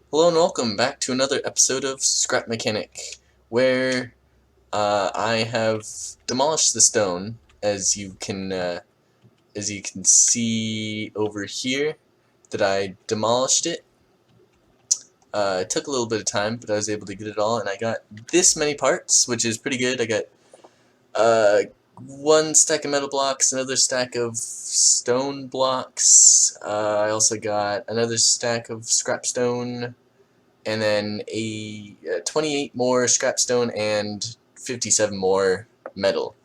Hello and welcome back to another episode of Scrap Mechanic, where I have demolished the stone, as you can see over here. That I demolished it. It took a little bit of time, but I was able to get it all, and I got this many parts, which is pretty good. I got uh, one stack of metal blocks, another stack of stone blocks. I also got another stack of scrap stone, and then 28 more scrap stone and 57 more metal.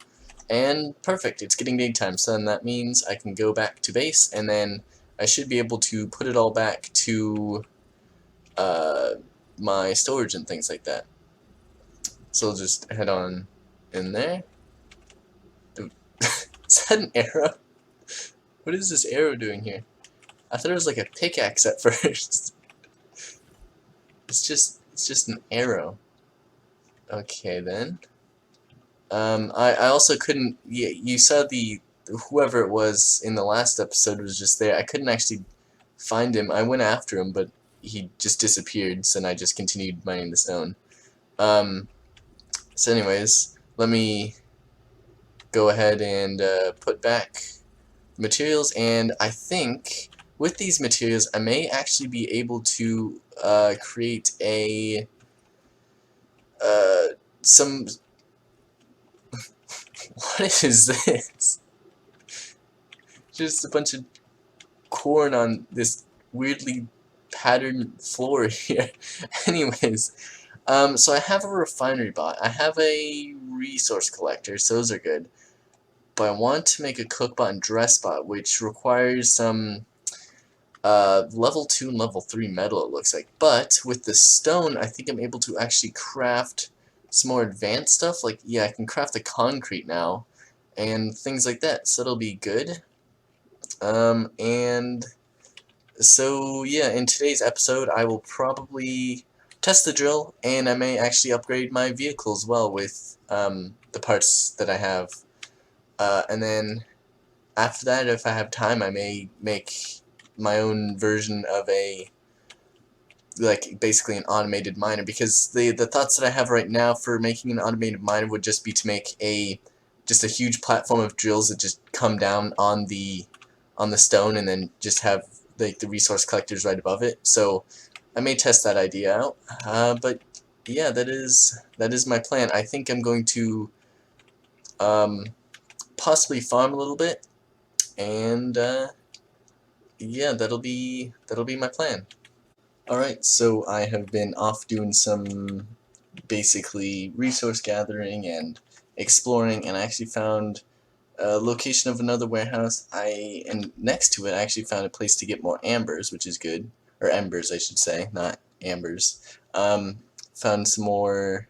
And perfect, it's getting daytime, so then that means I can go back to base, and then I should be able to put it all back to uh, my storage and things like that. So I'll just head on in there. Is that an arrow? What is this arrow doing here? I thought it was like a pickaxe at first. It's just an arrow. Okay then. I also couldn't. You saw whoever it was in the last episode was just there. I couldn't actually find him. I went after him, but he just disappeared. So then I just continued mining the stone. Um, so anyways, let me go ahead and put back materials, and I think with these materials I may actually be able to create a some. What is this? Just a bunch of corn on this weirdly patterned floor here. Anyways, so I have a refinery bot. I have a resource collector, so those are good. But I want to make a cook bot and dress bot, which requires some level 2 and level 3 metal, it looks like. But with the stone, I think I'm able to actually craft some more advanced stuff. Like, yeah, I can craft the concrete now and things like that, so it'll be good. And so yeah, in today's episode I will probably test the drill, and I may actually upgrade my vehicle as well with the parts that I have. And then after that, if I have time, I may make my own version of basically an automated miner, because the thoughts that I have right now for making an automated miner would just be to make just a huge platform of drills that just come down on the stone, and then just have the resource collectors right above it. So I may test that idea out. But yeah, that is my plan. I think I'm going to um, possibly farm a little bit, and yeah, that'll be my plan. Alright, so I have been off doing some basically resource gathering and exploring, and I actually found a location of another warehouse. And next to it, I actually found a place to get more ambers, which is good, or embers, I should say, not ambers. Found some more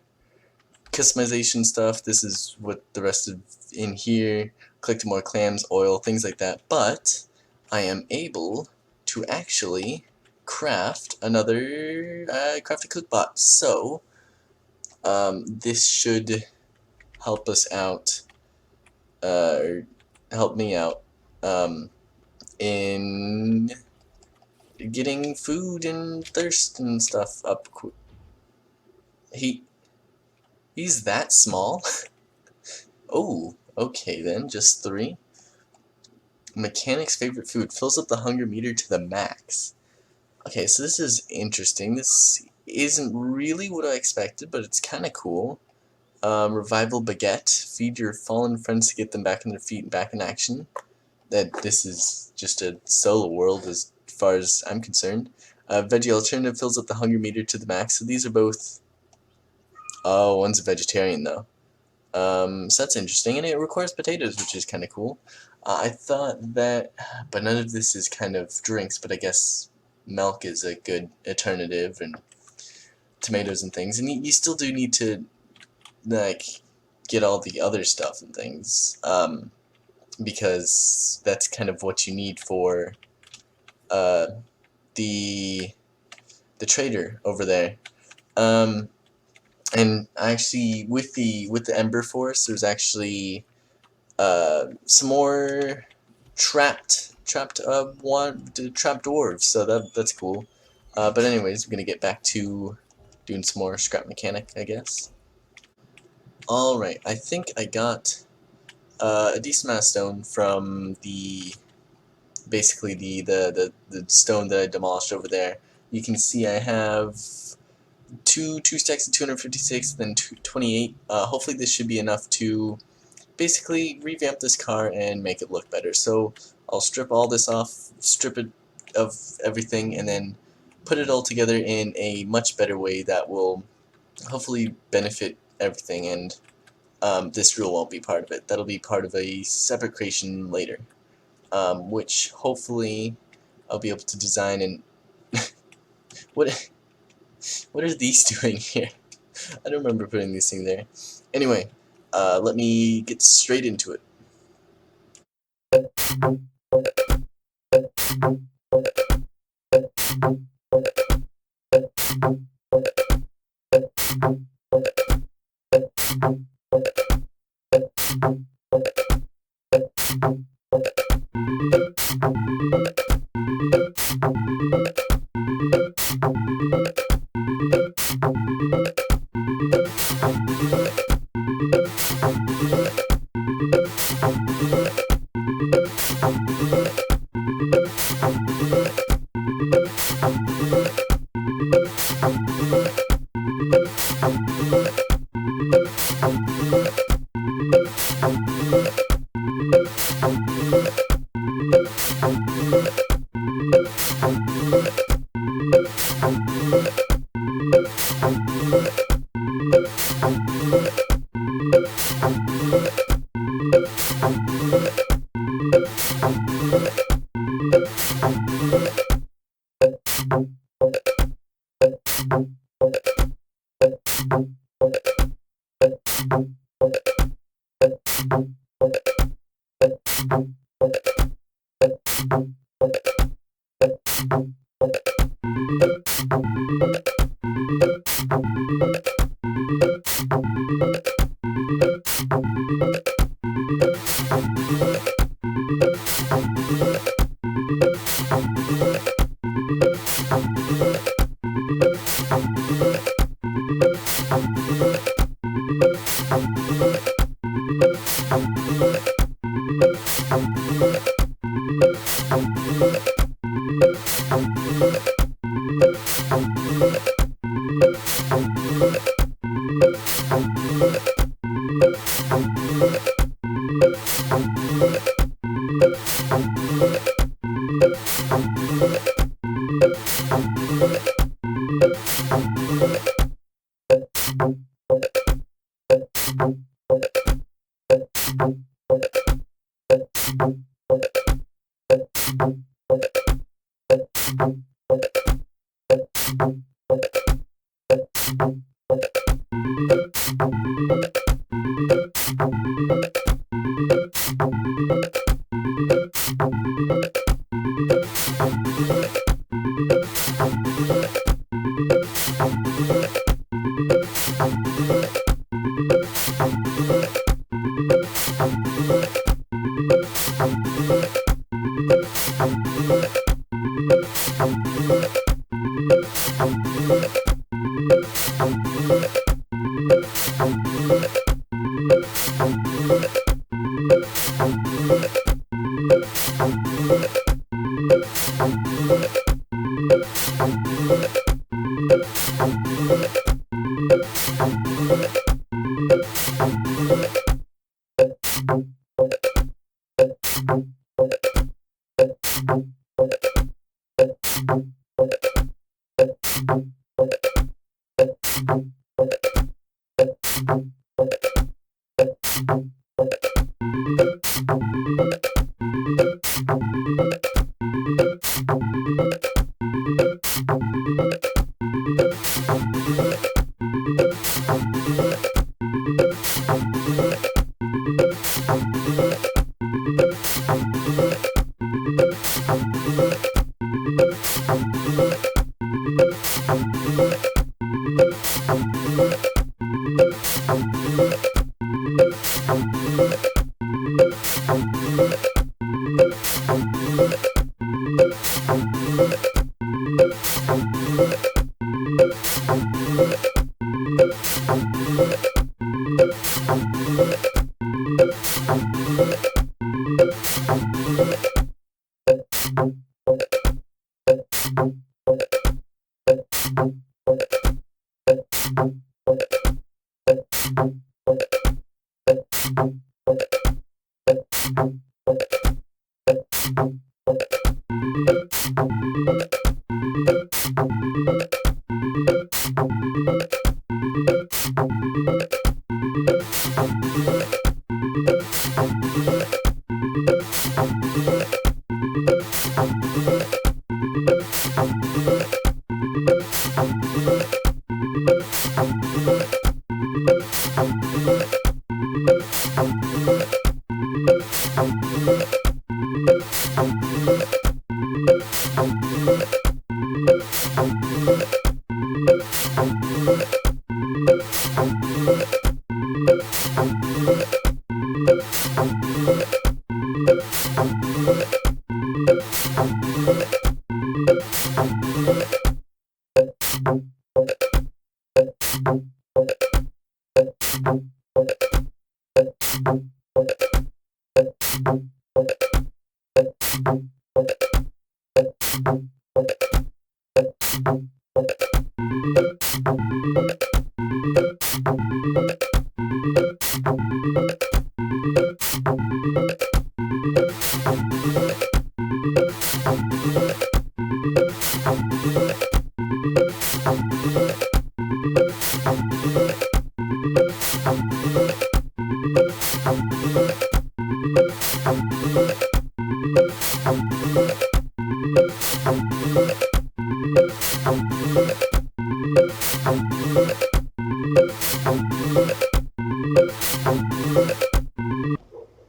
customization stuff. This is what the rest of in here. Collected more clams, oil, things like that. But I am able to actually craft craft a cookbot. So this should help us out, or help me out, in getting food and thirst and stuff up. He he's that small. Oh, okay then, just 3. Mechanic's favorite food fills up the hunger meter to the max. Okay, so this is interesting. This isn't really what I expected, but it's kind of cool. Revival baguette. Feed your fallen friends to get them back on their feet and back in action. This is just a solo world as far as I'm concerned. Veggie alternative fills up the hunger meter to the max. So these are both. Oh, one's a vegetarian though. So that's interesting, and it requires potatoes, which is kind of cool. I thought that, but none of this is kind of drinks, but I guess milk is a good alternative, and tomatoes and things. And you still do need to, like, get all the other stuff and things, because that's kind of what you need for uh, the trader over there. Um, and actually, with the Ember Force, there's actually some more trapped dwarves, so that's cool. But anyways, we're gonna get back to doing some more scrap mechanic, I guess. Alright, I think I got a decent amount of stone from basically the stone that I demolished over there. You can see I have two stacks of 256, then 28. Hopefully this should be enough to basically revamp this car and make it look better. So I'll strip all this off, strip it of everything, and then put it all together in a much better way that will hopefully benefit everything, and this rule won't be part of it. That'll be part of a separate creation later, which hopefully I'll be able to design. And what what are these doing here? I don't remember putting these things there. Anyway, let me get straight into it.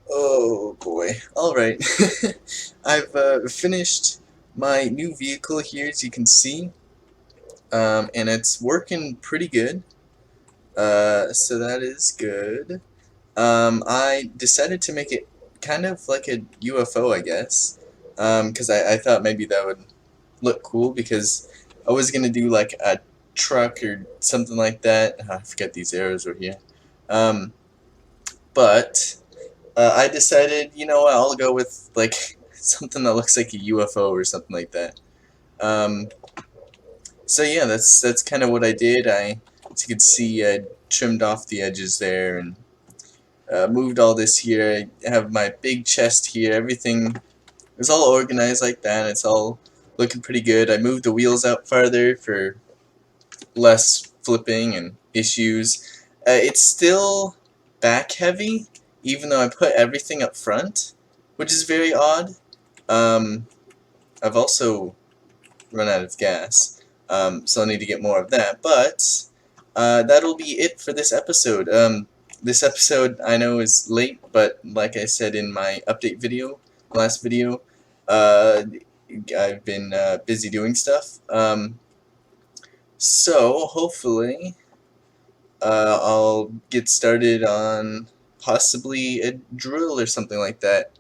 Oh boy. Alright. I've finished my new vehicle here, as you can see, and it's working pretty good. So that is good. I decided to make it kind of like a UFO, I guess, because I thought maybe that would look cool, because I was going to do like a truck or something like that. I forget these arrows were here. But I decided, you know what, I'll go with like something that looks like a UFO or something like that. Um, so yeah, that's kind of what I did. As you can see, I trimmed off the edges there and moved all this here. I have my big chest here. Everything is all organized like that. It's all looking pretty good. I moved the wheels out farther for less flipping and issues. It's still back heavy, even though I put everything up front, which is very odd. Um, I've also run out of gas, so I need to get more of that. But that'll be it for this episode. This episode, I know, is late, but like I said in my update video, last video, I've been busy doing stuff. So hopefully I'll get started on possibly a drill or something like that.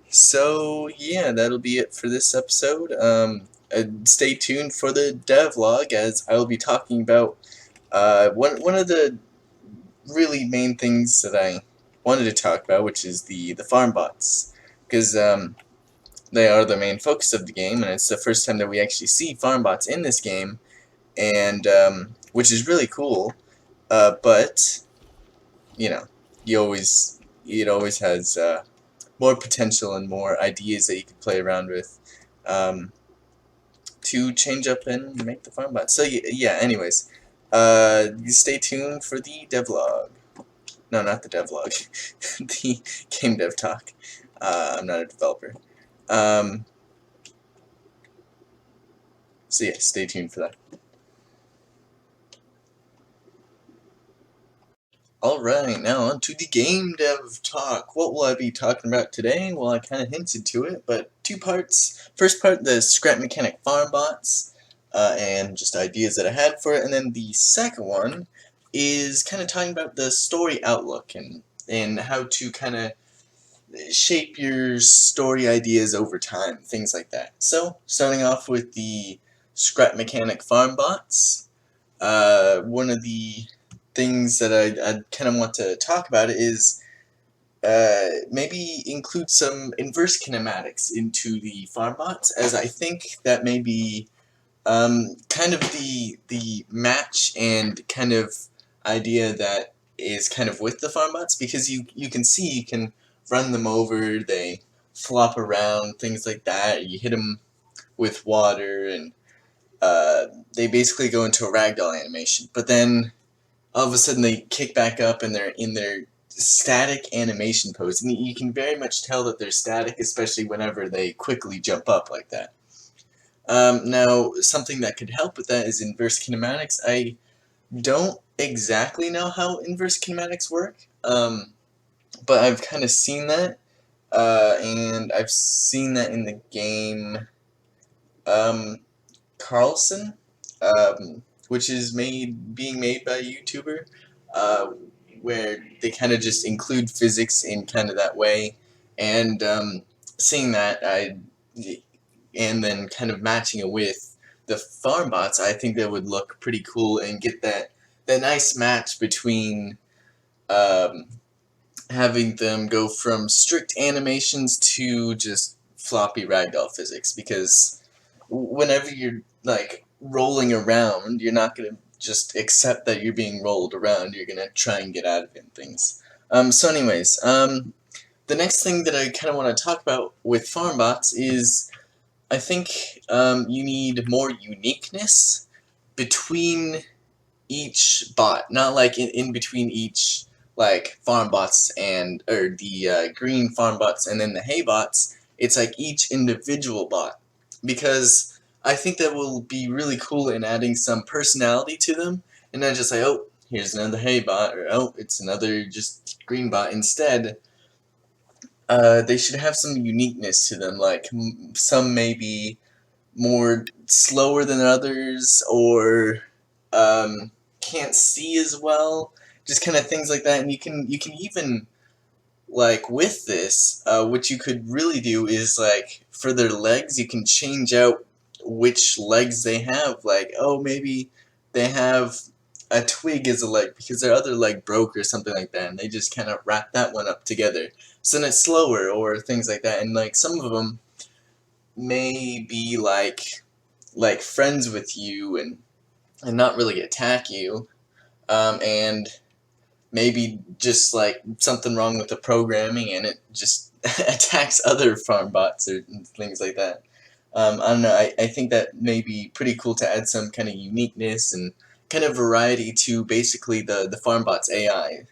So yeah, that'll be it for this episode. Stay tuned for the devlog, as I will be talking about one of the really main things that I wanted to talk about, which is the farm bots, because they are the main focus of the game, and it's the first time that we actually see farm bots in this game, and which is really cool. But you know, it always has more potential and more ideas that you can play around with to change up and make the farm bot. So yeah, anyways, stay tuned for the devlog. No, not the devlog. The game dev talk. I'm not a developer. So yeah, stay tuned for that. Alright, now on to the game dev talk. What will I be talking about today? Well, I kind of hinted to it, but two parts. First part, the scrap mechanic farm bots, and just ideas that I had for it, and then the second one is kind of talking about the story outlook and how to kind of shape your story ideas over time, things like that. So, starting off with the scrap mechanic farm bots, one of the things that I kind of want to talk about is maybe include some inverse kinematics into the farm bots, as I think that may be kind of the match and kind of idea that is kind of with the farm bots, because you can see you can run them over, they flop around, things like that. You hit them with water, and they basically go into a ragdoll animation. But then all of a sudden they kick back up and they're in their static animation pose, and you can very much tell that they're static, especially whenever they quickly jump up like that. Now, something that could help with that is inverse kinematics. I don't exactly know how inverse kinematics work, but I've kind of seen that, and I've seen that in the game um, Carlson, which is being made by a YouTuber, uh, where they kind of just include physics in kind of that way, and seeing that, and then kind of matching it with the farm bots, I think that would look pretty cool and get that nice match between um, having them go from strict animations to just floppy ragdoll physics, because whenever you're like rolling around, you're not gonna just accept that you're being rolled around. You're gonna try and get out of it and things. So anyways, the next thing that I kind of want to talk about with farm bots is I think you need more uniqueness between each bot, not like in between each like farm bots and or the green farm bots and then the hay bots. It's like each individual bot, because I think that will be really cool in adding some personality to them, and not just like, oh, here's another hay bot, or oh, it's another just green bot. Instead, they should have some uniqueness to them, like some maybe more slower than others, or can't see as well, just kind of things like that. And you can even, like, with this, what you could really do is, like, for their legs, you can change out which legs they have. Like, oh, maybe they have a twig as a leg because their other leg broke or something like that, and they just kind of wrap that one up together. So then it's slower, or things like that. And like some of them may be like friends with you and not really attack you, and maybe just like something wrong with the programming and it just attacks other farm bots or things like that. I don't know. I think that may be pretty cool to add some kind of uniqueness and kind of variety to basically the farm bots AI,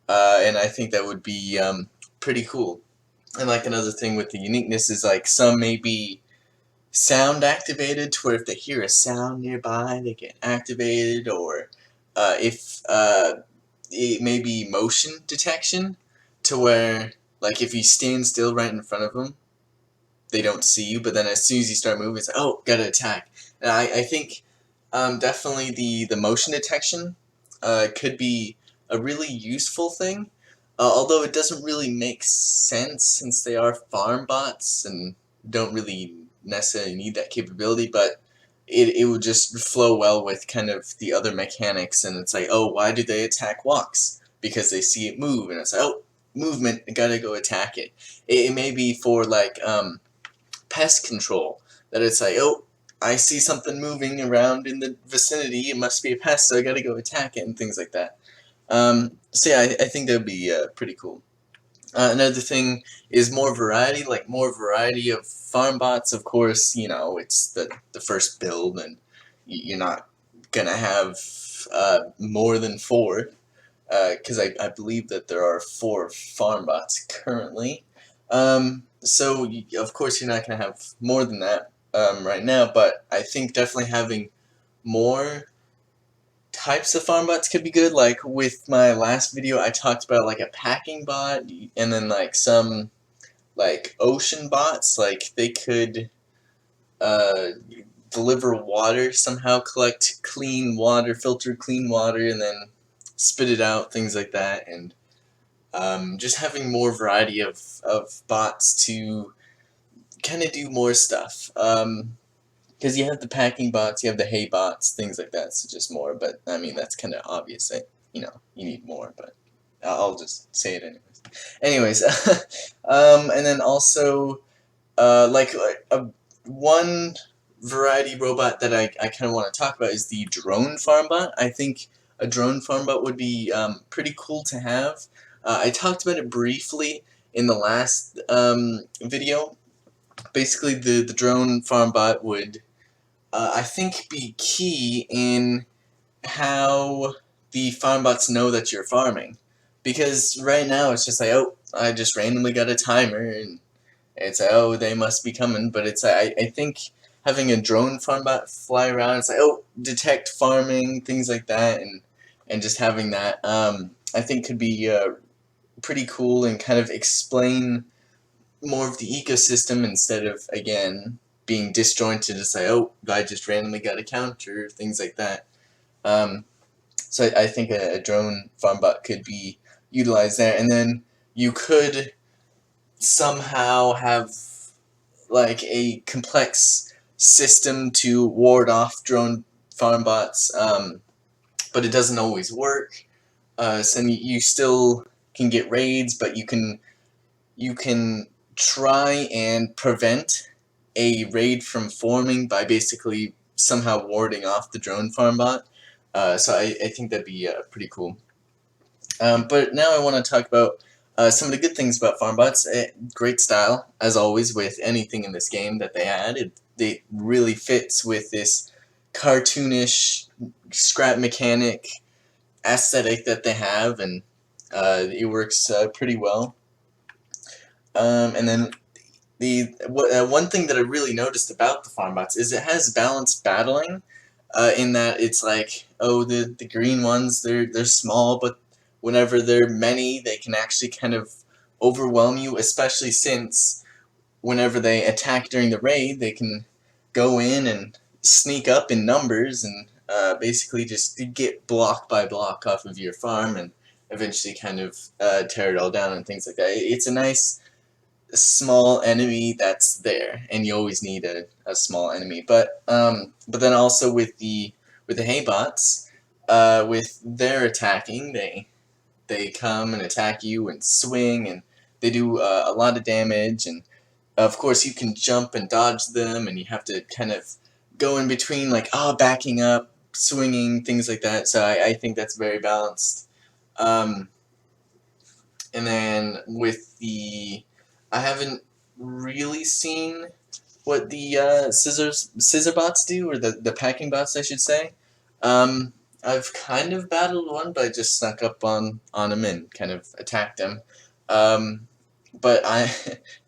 and I think that would be pretty cool. And like another thing with the uniqueness is like some may be sound activated to where if they hear a sound nearby they get activated, or if it may be motion detection to where like if you stand still right in front of them they don't see you, but then as soon as you start moving it's like, oh, gotta attack. And I think definitely the motion detection could be a really useful thing, although it doesn't really make sense since they are farm bots and don't really necessarily need that capability, but it would just flow well with kind of the other mechanics. And it's like, oh, why do they attack walks? Because they see it move, and it's like, oh, movement, I gotta go attack it. It may be for like pest control, that it's like, oh, I see something moving around in the vicinity, it must be a pest, so I gotta go attack it, and things like that. So yeah, I think that would be pretty cool. Another thing is more variety, like more variety of farm bots. Of course, you know, it's the first build, and you're not gonna have more than four, because I believe that there are 4 farm bots currently. So of course you're not gonna have more than that right now, but I think definitely having more types of farm bots could be good. Like with my last video, I talked about like a packing bot, and then like some like ocean bots, like they could uh, deliver water somehow, collect clean water, filter clean water, and then spit it out, things like that. And just having more variety of bots to kind of do more stuff. Because you have the packing bots, you have the hay bots, things like that. So just more, but I mean that's kind of obvious that you need more. But I'll just say it anyways. Anyways, and then also like one variety robot that I kind of want to talk about is the drone farm bot. I think a drone farm bot would be pretty cool to have. I talked about it briefly in the last video. Basically, the drone farm bot would, I think, be key in how the farm bots know that you're farming. Because right now it's just like, oh, I just randomly got a timer, and it's like, oh, they must be coming. But it's like, I think having a drone farm bot fly around, it's like, oh, detect farming, things like that, and just having that, I think could be pretty cool and kind of explain more of the ecosystem instead of, again, being disjointed to say, oh, I just randomly got a counter, things like that. Um, so I think a drone farm bot could be utilized there, and then you could somehow have like a complex system to ward off drone farm bots, but it doesn't always work. So you still can get raids, but you can try and prevent a raid from forming by basically somehow warding off the drone farm bot. So I think that'd be pretty cool. But now I want to talk about some of the good things about farm bots. Great style, as always, with anything in this game that they add. It really fits with this cartoonish scrap mechanic aesthetic that they have, and it works pretty well. And then one thing that I really noticed about the farm bots is it has balanced battling, in that it's like, oh, the green ones, they're small, but whenever they're many, they can actually kind of overwhelm you, especially since whenever they attack during the raid, they can go in and sneak up in numbers and basically just get block by block off of your farm and eventually kind of tear it all down and things like that. It's a nice small enemy that's there, and you always need a small enemy. But then also with the hay bots, with their attacking, they come and attack you and swing, and they do a lot of damage, and of course you can jump and dodge them, and you have to kind of go in between, like, backing up, swinging, things like that. So I think that's very balanced. Um, and then with I haven't really seen what the scissor bots do, or the packing bots, I should say. I've kind of battled one, but I just snuck up on him and kind of attacked him. But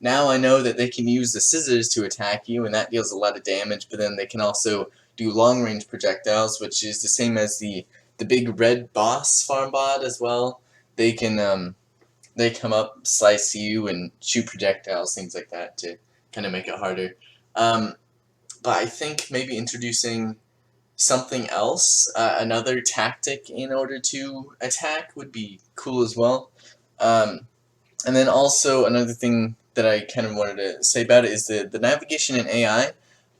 now I know that they can use the scissors to attack you, and that deals a lot of damage. But then they can also do long range projectiles, which is the same as the big red boss farm bot as well. They can they come up, slice you, and shoot projectiles, things like that, to kind of make it harder. But I think maybe introducing something else, another tactic in order to attack, would be cool as well. And then also another thing that I kind of wanted to say about it is the navigation and AI.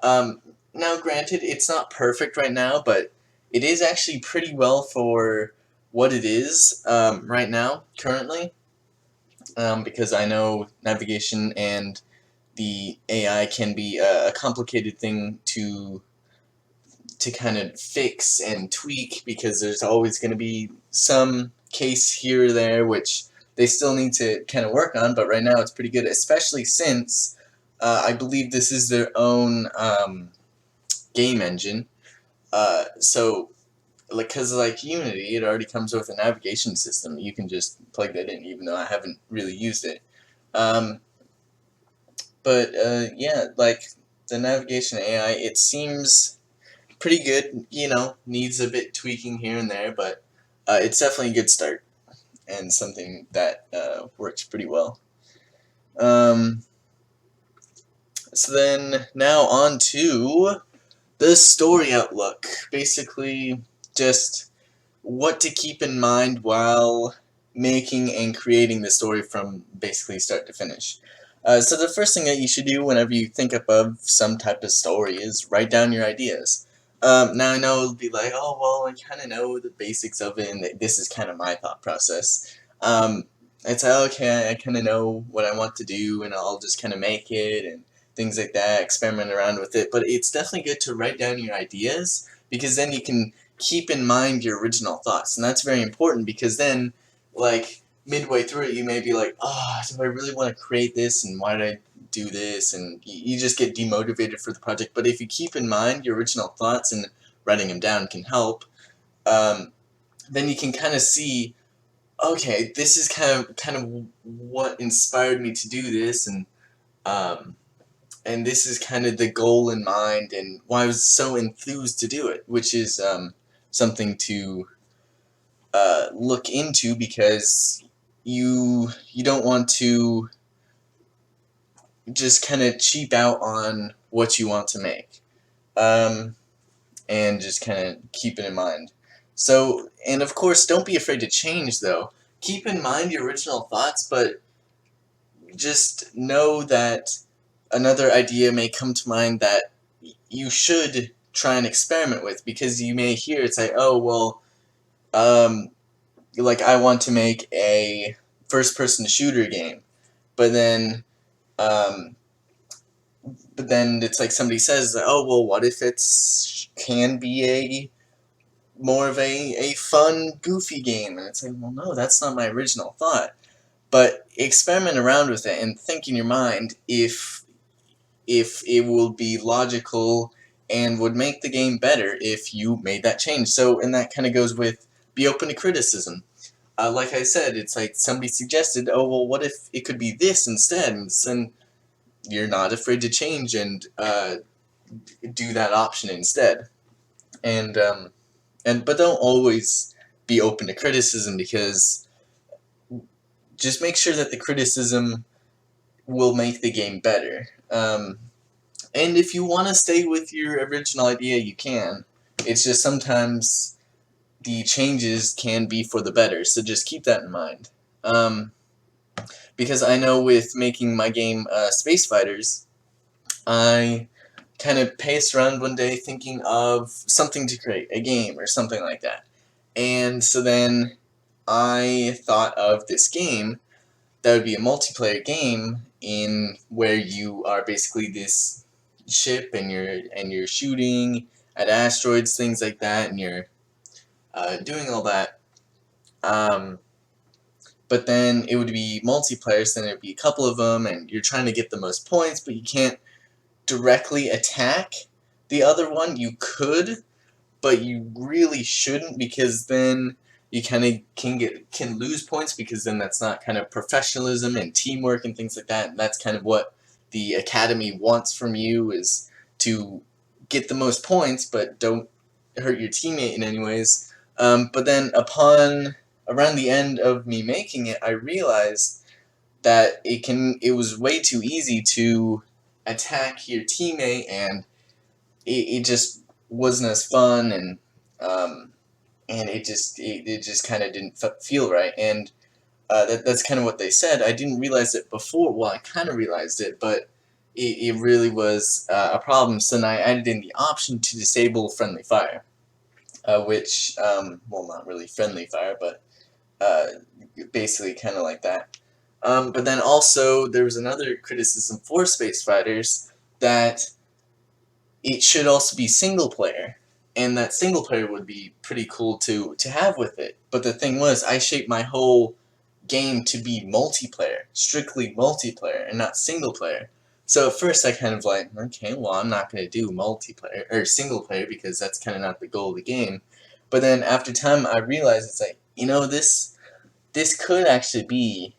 Now, granted, it's not perfect right now, but it is actually pretty well for what it is right now, currently. Because I know navigation and the AI can be a complicated thing to kind of fix and tweak, because there's always going to be some case here or there which they still need to kind of work on, but right now it's pretty good, especially since I believe this is their own game engine. So, because like Unity, it already comes with a navigation system. You can just plug that in, even though I haven't really used it. Um, but yeah, like the navigation AI, it seems pretty good. Needs a bit tweaking here and there, but it's definitely a good start and something that works pretty well. So then now on to the story outlook. Basically, just what to keep in mind while making and creating the story from basically start to finish. So the first thing that you should do whenever you think up of some type of story is write down your ideas. Now I know it'll be like, oh well, I kind of know the basics of it, and this is kind of my thought process. It's like, okay, I kind of know what I want to do, and I'll just kind of make it and things like that, experiment around with it. But it's definitely good to write down your ideas because then you can keep in mind your original thoughts, and that's very important because then, like, midway through it, you may be like, oh, do I really want to create this, and why did I do this, and you just get demotivated for the project. But if you keep in mind your original thoughts, and writing them down can help, then you can kind of see, okay, this is kind of what inspired me to do this, and this is kind of the goal in mind, and why I was so enthused to do it, which is something to look into because you don't want to just kind of cheap out on what you want to make, and just kind of keep it in mind. So, and of course, don't be afraid to change though. Keep in mind your original thoughts, but just know that another idea may come to mind that you should try and experiment with, because you may hear it's like, oh well, like I want to make a first-person shooter game, but then um, it's like somebody says, oh well, what if it's can be a more of a fun, goofy game, and it's like, well, no, that's not my original thought. But experiment around with it and think in your mind if it will be logical and would make the game better if you made that change. So, and that kind of goes with be open to criticism. Like I said, it's like somebody suggested, oh well, what if it could be this instead? And then you're not afraid to change and do that option instead. And but don't always be open to criticism, because just make sure that the criticism will make the game better. And if you want to stay with your original idea, you can. It's just sometimes the changes can be for the better, so just keep that in mind. Because I know with making my game Space Fighters, I kind of paced around one day thinking of something to create, a game or something like that. And so then I thought of this game that would be a multiplayer game in where you are basically this ship, and you're shooting at asteroids, things like that, and you're doing all that. Um, but then it would be multiplayer, so then it would be a couple of them, and you're trying to get the most points, but you can't directly attack the other one. You could, but you really shouldn't, because then you kind of can lose points, because then that's not kind of professionalism and teamwork and things like that. And that's kind of what the academy wants from you, is to get the most points, but don't hurt your teammate in any ways. But then around the end of me making it, I realized that it was way too easy to attack your teammate, and it just wasn't as fun, and it just kind of didn't feel right. And that's kind of what they said. I didn't realize it before. Well, I kind of realized it, but it really was a problem. So then I added in the option to disable friendly fire, which, well, not really friendly fire, but uh, basically kind of like that. But then also there was another criticism for Space Fighters, that it should also be single player, and that single player would be pretty cool to have with it. But the thing was, I shaped my whole game to be multiplayer, strictly multiplayer, and not single player. So at first I kind of like, okay, well, I'm not going to do multiplayer or single player, because that's kind of not the goal of the game. But then after time I realized, it's like, this could actually be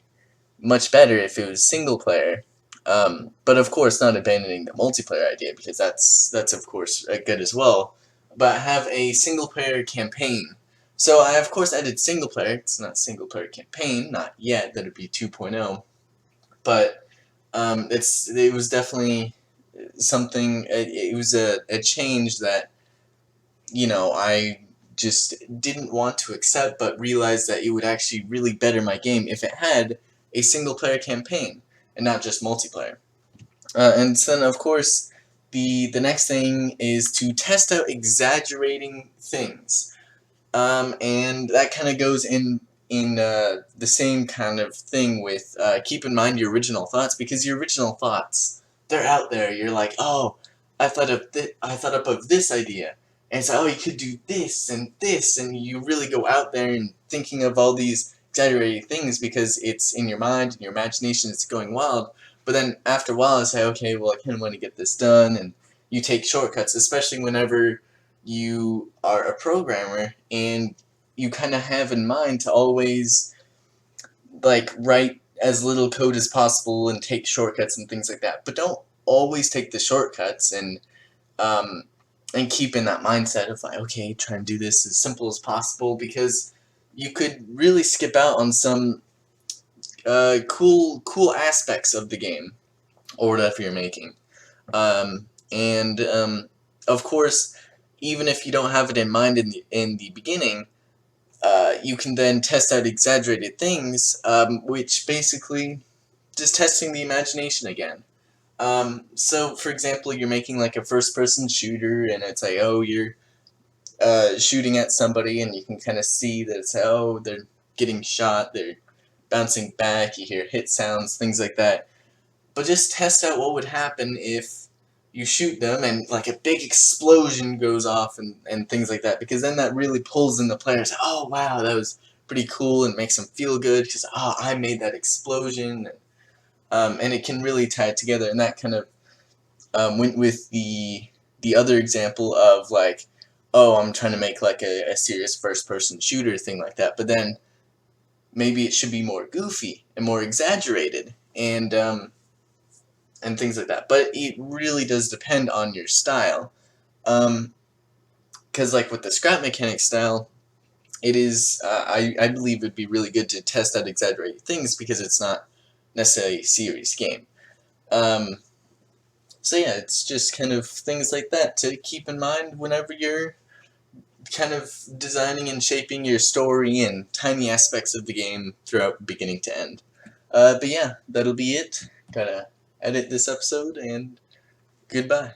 much better if it was single player. But of course, not abandoning the multiplayer idea, because that's of course good as well. But have a single player campaign. So I of course added single player. It's not single player campaign, not yet. That'd be 2.0. But it was definitely something. It was a change that I just didn't want to accept, but realized that it would actually really better my game if it had a single-player campaign and not just multiplayer. And then, of course, the next thing is to test out exaggerating things. And that kind of goes in the same kind of thing with keep in mind your original thoughts, because your original thoughts, they're out there. You're like, oh, I thought up of this idea, and it's like, oh, you could do this, and you really go out there and thinking of all these exaggerated things because it's in your mind and your imagination is going wild. But then after a while, it's like, okay, well, I kind of want to get this done, and you take shortcuts, especially whenever you are a programmer and you kind of have in mind to always like write as little code as possible and take shortcuts and things like that. But don't always take the shortcuts, um, and keep in that mindset of like, okay, try and do this as simple as possible, because you could really skip out on some cool aspects of the game or whatever you're making. And of course, even if you don't have it in mind in the beginning, you can then test out exaggerated things, which basically just testing the imagination again. So, for example, you're making like a first-person shooter, and it's like, oh, you're shooting at somebody, and you can kind of see that it's, oh, they're getting shot, they're bouncing back, you hear hit sounds, things like that. But just test out what would happen if you shoot them and like a big explosion goes off and things like that, because then that really pulls in the players. Oh wow, that was pretty cool, and makes them feel good because, oh, I made that explosion, and it can really tie it together. And that kind of went with the other example of like, oh, I'm trying to make like a serious first-person shooter thing like that, but then maybe it should be more goofy and more exaggerated, and things like that. But it really does depend on your style. Because like with the scrap mechanic style, it is, I believe it'd be really good to test out exaggerated things because it's not necessarily a serious game. So yeah, it's just kind of things like that to keep in mind whenever you're kind of designing and shaping your story and tiny aspects of the game throughout beginning to end. But yeah, that'll be it. Gotta edit this episode, and goodbye.